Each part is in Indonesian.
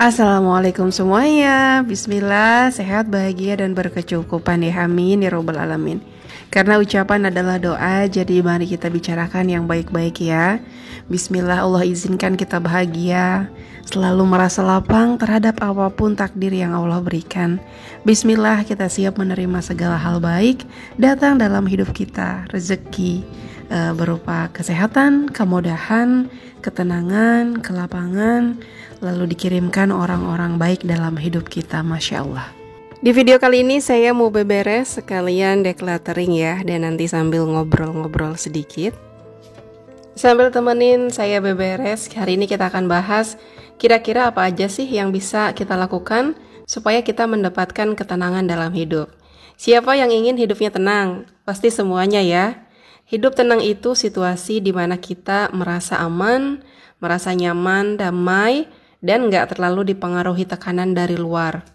Assalamualaikum semuanya. Bismillah, sehat, bahagia, dan berkecukupan ya. Amin ya robbal alamin. Karena ucapan adalah doa, jadi mari kita bicarakan yang baik-baik ya. Bismillah, Allah izinkan kita bahagia, selalu merasa lapang terhadap apapun takdir yang Allah berikan. Bismillah, kita siap menerima segala hal baik datang dalam hidup kita. Rezeki berupa kesehatan, kemudahan, ketenangan, kelapangan, lalu dikirimkan orang-orang baik dalam hidup kita, Masya Allah. Di video kali ini saya mau beberes sekalian decluttering ya, dan nanti sambil ngobrol-ngobrol sedikit. Sambil temenin saya beberes, hari ini kita akan bahas kira-kira apa aja sih yang bisa kita lakukan supaya kita mendapatkan ketenangan dalam hidup. Siapa yang ingin hidupnya tenang? Pasti semuanya ya. Hidup tenang itu situasi di mana kita merasa aman, merasa nyaman, damai, dan gak terlalu dipengaruhi tekanan dari luar.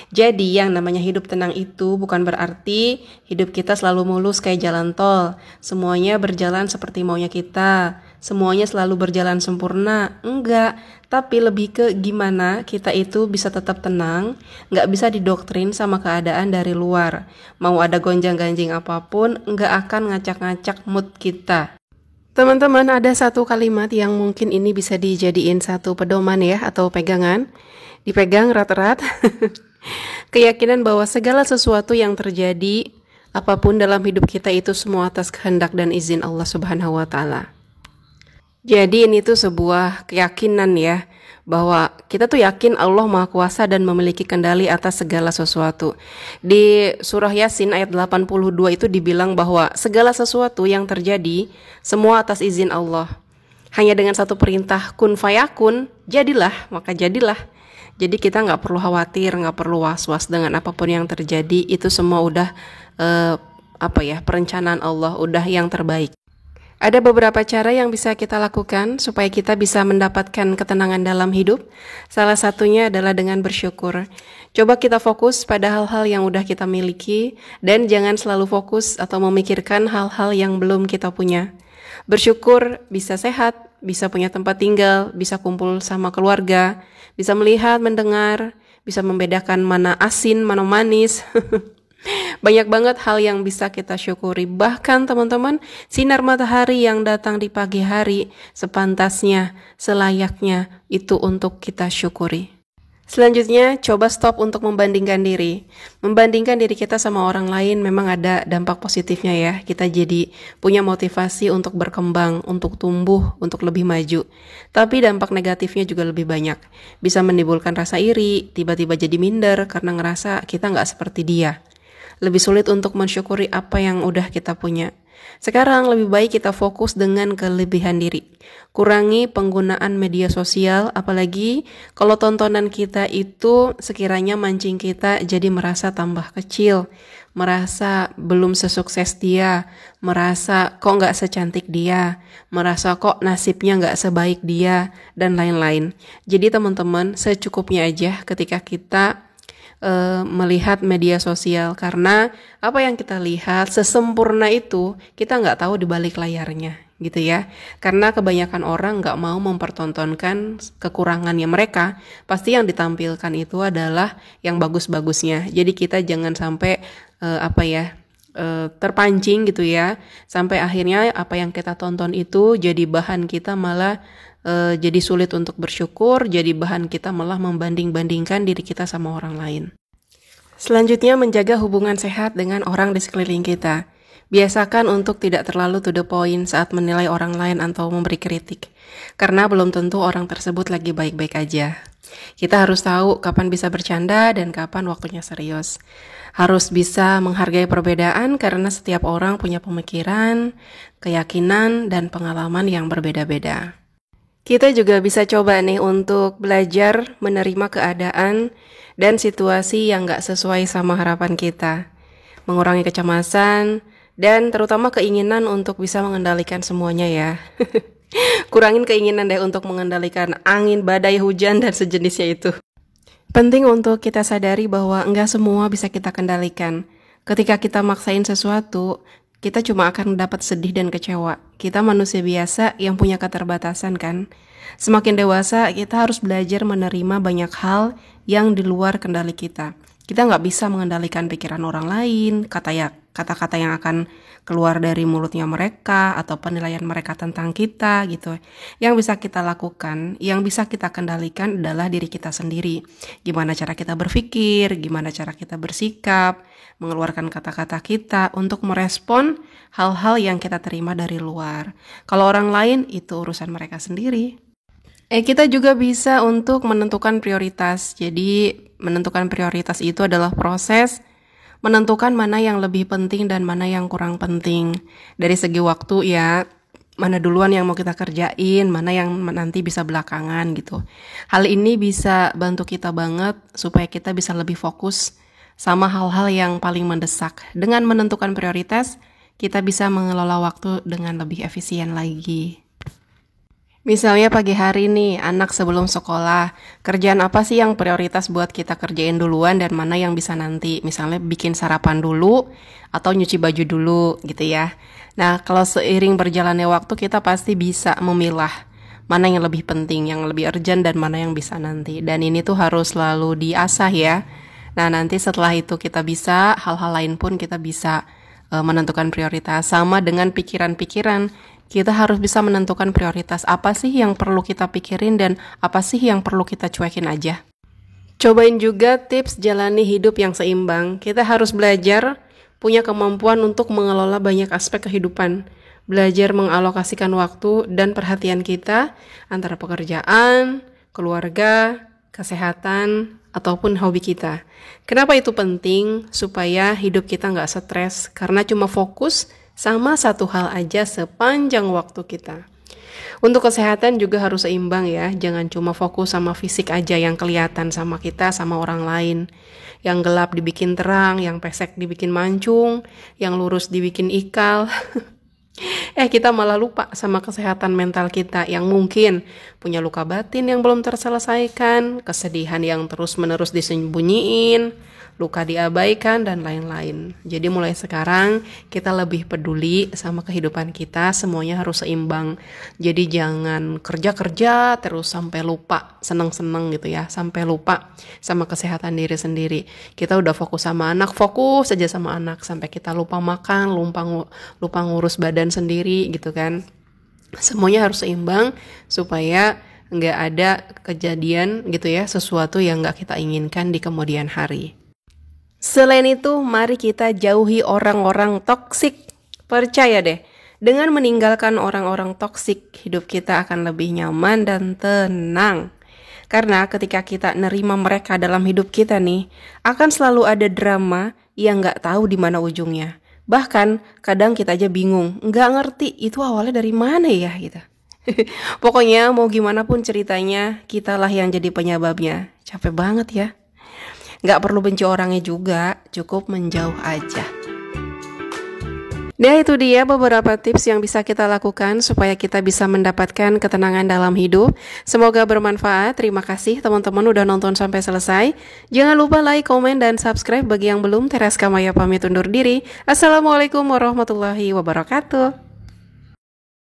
Jadi yang namanya hidup tenang itu bukan berarti hidup kita selalu mulus kayak jalan tol. Semuanya berjalan seperti maunya kita, semuanya selalu berjalan sempurna. Enggak, tapi lebih ke gimana kita itu bisa tetap tenang, gak bisa didoktrin sama keadaan dari luar. Mau ada gonjang-ganjing apapun, gak akan ngacak-ngacak mood kita. Teman-teman, ada satu kalimat yang mungkin ini bisa dijadiin satu pedoman ya, atau pegangan. Dipegang erat-erat. Keyakinan bahwa segala sesuatu yang terjadi, apapun dalam hidup kita itu semua atas kehendak dan izin Allah Subhanahu wa Ta'ala. Jadi ini tuh sebuah keyakinan ya, bahwa kita tuh yakin Allah Maha Kuasa dan memiliki kendali atas segala sesuatu. Di surah Yasin ayat 82 itu dibilang bahwa segala sesuatu yang terjadi semua atas izin Allah. Hanya dengan satu perintah kun fayakun, jadilah, maka jadilah. Jadi kita gak perlu khawatir, gak perlu was-was dengan apapun yang terjadi. Itu semua udah perencanaan Allah, udah yang terbaik. Ada beberapa cara yang bisa kita lakukan supaya kita bisa mendapatkan ketenangan dalam hidup. Salah satunya adalah dengan bersyukur. Coba kita fokus pada hal-hal yang udah kita miliki dan jangan selalu fokus atau memikirkan hal-hal yang belum kita punya. Bersyukur bisa sehat, bisa punya tempat tinggal, bisa kumpul sama keluarga, bisa melihat, mendengar, bisa membedakan mana asin, mana manis. Banyak banget hal yang bisa kita syukuri. Bahkan teman-teman, sinar matahari yang datang di pagi hari sepantasnya, selayaknya itu untuk kita syukuri. Selanjutnya, coba stop untuk membandingkan diri. Membandingkan diri kita sama orang lain memang ada dampak positifnya ya. Kita jadi punya motivasi untuk berkembang, untuk tumbuh, untuk lebih maju. Tapi dampak negatifnya juga lebih banyak. Bisa menimbulkan rasa iri, tiba-tiba jadi minder karena ngerasa kita gak seperti dia. Lebih sulit untuk mensyukuri apa yang udah kita punya. Sekarang lebih baik kita fokus dengan kelebihan diri. Kurangi penggunaan media sosial, apalagi kalau tontonan kita itu sekiranya mancing kita jadi merasa tambah kecil, merasa belum sesukses dia, merasa kok gak secantik dia, merasa kok nasibnya gak sebaik dia, dan lain-lain. Jadi teman-teman, secukupnya aja ketika kita melihat media sosial, karena apa yang kita lihat sesempurna itu kita nggak tahu di balik layarnya gitu ya. Karena kebanyakan orang nggak mau mempertontonkan kekurangannya mereka, pasti yang ditampilkan itu adalah yang bagus-bagusnya. Jadi kita jangan sampai terpancing gitu ya, sampai akhirnya apa yang kita tonton itu jadi bahan kita malah jadi sulit untuk bersyukur, jadi bahan kita malah membanding-bandingkan diri kita sama orang lain. Selanjutnya, menjaga hubungan sehat dengan orang di sekeliling kita. Biasakan untuk tidak terlalu to the point saat menilai orang lain atau memberi kritik, karena belum tentu orang tersebut lagi baik-baik aja. Kita harus tahu kapan bisa bercanda dan kapan waktunya serius. Harus bisa menghargai perbedaan karena setiap orang punya pemikiran, keyakinan, dan pengalaman yang berbeda-beda. Kita juga bisa coba nih untuk belajar menerima keadaan dan situasi yang gak sesuai sama harapan kita. Mengurangi kecemasan dan terutama keinginan untuk bisa mengendalikan semuanya ya. Kurangin keinginan deh untuk mengendalikan angin, badai, hujan, dan sejenisnya itu. Penting untuk kita sadari bahwa enggak semua bisa kita kendalikan. Ketika kita maksain sesuatu, kita cuma akan dapat sedih dan kecewa. Kita manusia biasa yang punya keterbatasan kan. Semakin dewasa, kita harus belajar menerima banyak hal yang di luar kendali kita. Kita nggak bisa mengendalikan pikiran orang lain, kata-kata yang akan keluar dari mulutnya mereka, atau penilaian mereka tentang kita gitu. Yang bisa kita lakukan, yang bisa kita kendalikan adalah diri kita sendiri. Gimana cara kita berpikir, gimana cara kita bersikap, mengeluarkan kata-kata kita untuk merespon hal-hal yang kita terima dari luar. Kalau orang lain, itu urusan mereka sendiri. Kita juga bisa untuk menentukan prioritas. Jadi, menentukan prioritas itu adalah proses menentukan mana yang lebih penting dan mana yang kurang penting. Dari segi waktu ya, mana duluan yang mau kita kerjain, mana yang nanti bisa belakangan gitu. Hal ini bisa bantu kita banget supaya kita bisa lebih fokus sama hal-hal yang paling mendesak. Dengan menentukan prioritas, kita bisa mengelola waktu dengan lebih efisien lagi. Misalnya pagi hari nih, anak sebelum sekolah, kerjaan apa sih yang prioritas buat kita kerjain duluan dan mana yang bisa nanti? Misalnya bikin sarapan dulu atau nyuci baju dulu gitu ya. Nah, kalau seiring berjalannya waktu kita pasti bisa memilah mana yang lebih penting, yang lebih urgent dan mana yang bisa nanti. Dan ini tuh harus selalu diasah ya. Nah, nanti setelah itu kita bisa, hal-hal lain pun kita bisa menentukan prioritas. Sama dengan pikiran-pikiran, kita harus bisa menentukan prioritas apa sih yang perlu kita pikirin dan apa sih yang perlu kita cuekin aja. Cobain juga tips jalani hidup yang seimbang. Kita harus belajar punya kemampuan untuk mengelola banyak aspek kehidupan. Belajar mengalokasikan waktu dan perhatian kita antara pekerjaan, keluarga, kesehatan, ataupun hobi kita. Kenapa itu penting? Supaya hidup kita nggak stres karena cuma fokus sama satu hal aja sepanjang waktu kita. Untuk kesehatan juga harus seimbang ya, jangan cuma fokus sama fisik aja yang kelihatan sama kita, sama orang lain. Yang gelap dibikin terang, yang pesek dibikin mancung, yang lurus dibikin ikal. Kita malah lupa sama kesehatan mental kita yang mungkin punya luka batin yang belum terselesaikan, kesedihan yang terus-menerus disembunyiin, luka diabaikan, dan lain-lain. Jadi mulai sekarang kita lebih peduli sama kehidupan kita, semuanya harus seimbang. Jadi jangan kerja-kerja terus sampai lupa seneng-seneng gitu ya, sampai lupa sama kesehatan diri sendiri. Kita udah fokus sama anak, fokus aja sama anak, sampai kita lupa makan, lupa ngurus badan sendiri gitu kan. Semuanya harus seimbang supaya nggak ada kejadian gitu ya, sesuatu yang nggak kita inginkan di kemudian hari. Selain itu, mari kita jauhi orang-orang toksik. Percaya deh, dengan meninggalkan orang-orang toksik, hidup kita akan lebih nyaman dan tenang. Karena ketika kita nerima mereka dalam hidup kita nih, akan selalu ada drama yang gak tahu di mana ujungnya. Bahkan kadang kita aja bingung, gak ngerti itu awalnya dari mana ya gitu. Pokoknya mau gimana pun ceritanya, kitalah yang jadi penyebabnya. Capek banget ya. Gak perlu benci orangnya juga, cukup menjauh aja. Nah, itu dia beberapa tips yang bisa kita lakukan supaya kita bisa mendapatkan ketenangan dalam hidup. Semoga bermanfaat. Terima kasih teman-teman udah nonton sampai selesai. Jangan lupa like, komen, dan subscribe bagi yang belum. Tereska Maya pamit undur diri. Assalamualaikum warahmatullahi wabarakatuh.